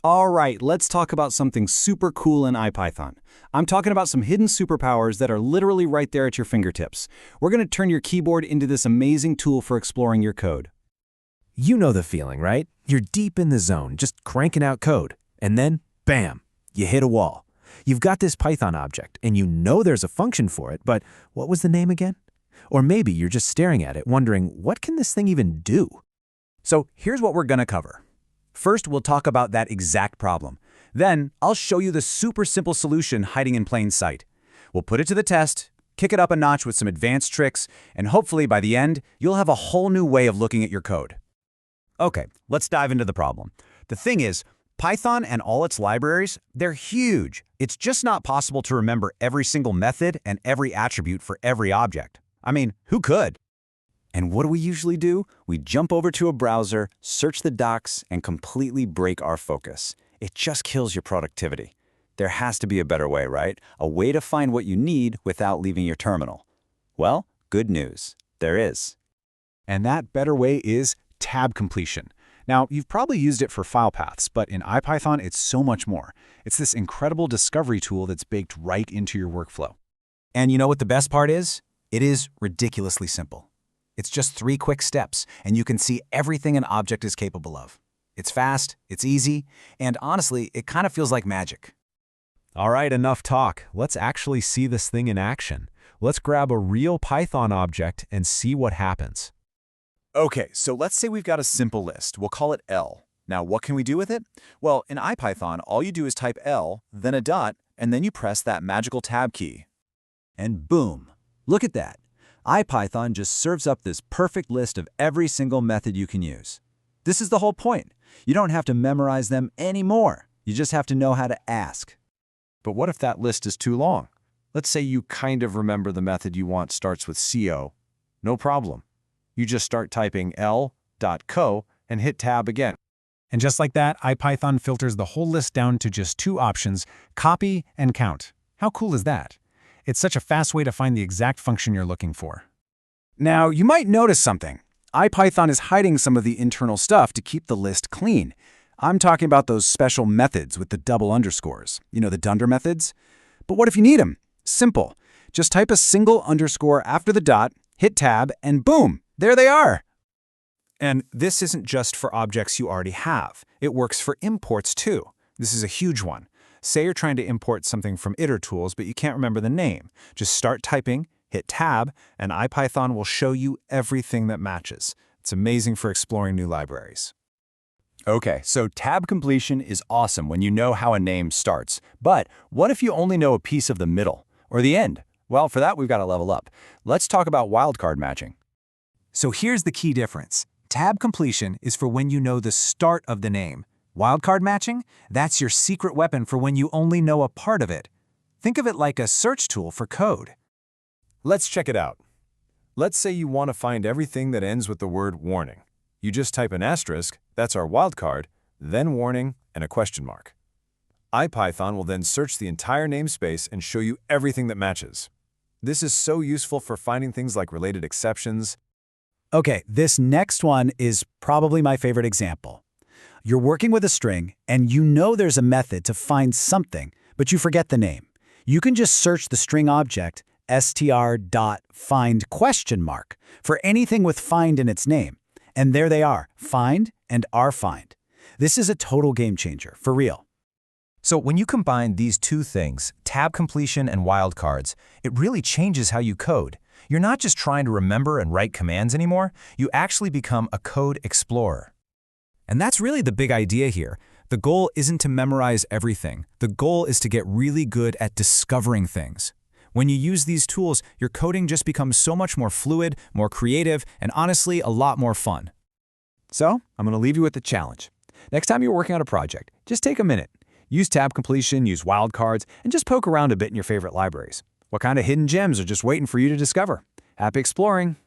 All right, let's talk about something super cool in IPython. I'm talking about some hidden superpowers that are literally right there at your fingertips. We're going to turn your keyboard into this amazing tool for exploring your code. You know the feeling, right? You're deep in the zone, just cranking out code. And then, bam, you hit a wall. You've got this Python object, and you know there's a function for it, but what was the name again? Or maybe you're just staring at it, wondering, what can this thing even do? So here's what we're going to cover. First, we'll talk about that exact problem. Then, I'll show you the super simple solution hiding in plain sight. We'll put it to the test, kick it up a notch with some advanced tricks, and hopefully by the end, you'll have a whole new way of looking at your code. Okay, let's dive into the problem. The thing is, Python and all its libraries, they're huge. It's just not possible to remember every single method and every attribute for every object. I mean, who could? And what do we usually do? We jump over to a browser, search the docs, and completely break our focus. It just kills your productivity. There has to be a better way, right? A way to find what you need without leaving your terminal. Well, good news. There is. And that better way is tab completion. Now, you've probably used it for file paths, but in IPython, it's so much more. It's this incredible discovery tool that's baked right into your workflow. And you know what the best part is? It is ridiculously simple. It's just 3 quick steps, and you can see everything an object is capable of. It's fast, it's easy, and honestly, it kind of feels like magic. All right, enough talk. Let's actually see this thing in action. Let's grab a real Python object and see what happens. Okay, so let's say we've got a simple list. We'll call it L. Now, what can we do with it? Well, in IPython, all you do is type L, then a dot, and then you press that magical tab key. And boom! Look at that. IPython just serves up this perfect list of every single method you can use. This is the whole point. You don't have to memorize them anymore. You just have to know how to ask. But what if that list is too long? Let's say you kind of remember the method you want starts with CO. No problem. You just start typing l.co and hit tab again. And just like that, IPython filters the whole list down to just 2 options, copy and count. How cool is that? It's such a fast way to find the exact function you're looking for. Now, you might notice something. IPython is hiding some of the internal stuff to keep the list clean. I'm talking about those special methods with the double underscores. You know, the dunder methods? But what if you need them? Simple. Just type a single underscore after the dot, hit tab, and boom, there they are. And this isn't just for objects you already have. It works for imports too. This is a huge one. Say you're trying to import something from itertools, but you can't remember the name. Just start typing, hit tab, and IPython will show you everything that matches. It's amazing for exploring new libraries. Okay, so tab completion is awesome when you know how a name starts. But what if you only know a piece of the middle or the end? Well, for that, we've got to level up. Let's talk about wildcard matching. So here's the key difference. Tab completion is for when you know the start of the name. Wildcard matching? That's your secret weapon for when you only know a part of it. Think of it like a search tool for code. Let's check it out. Let's say you want to find everything that ends with the word warning. You just type an asterisk, that's our wildcard, then warning, and a question mark. IPython will then search the entire namespace and show you everything that matches. This is so useful for finding things like related exceptions. Okay, this next one is probably my favorite example. You're working with a string, and you know there's a method to find something, but you forget the name. You can just search the string object str.find ? For anything with find in its name. And there they are, find and rfind. This is a total game changer, for real. So when you combine these 2 things, tab completion and wildcards, it really changes how you code. You're not just trying to remember and write commands anymore, you actually become a code explorer. And that's really the big idea here. The goal isn't to memorize everything. The goal is to get really good at discovering things. When you use these tools, your coding just becomes so much more fluid, more creative, and honestly, a lot more fun. So, I'm going to leave you with the challenge. Next time you're working on a project, just take a minute. Use tab completion, use wildcards, and just poke around a bit in your favorite libraries. What kind of hidden gems are just waiting for you to discover? Happy exploring!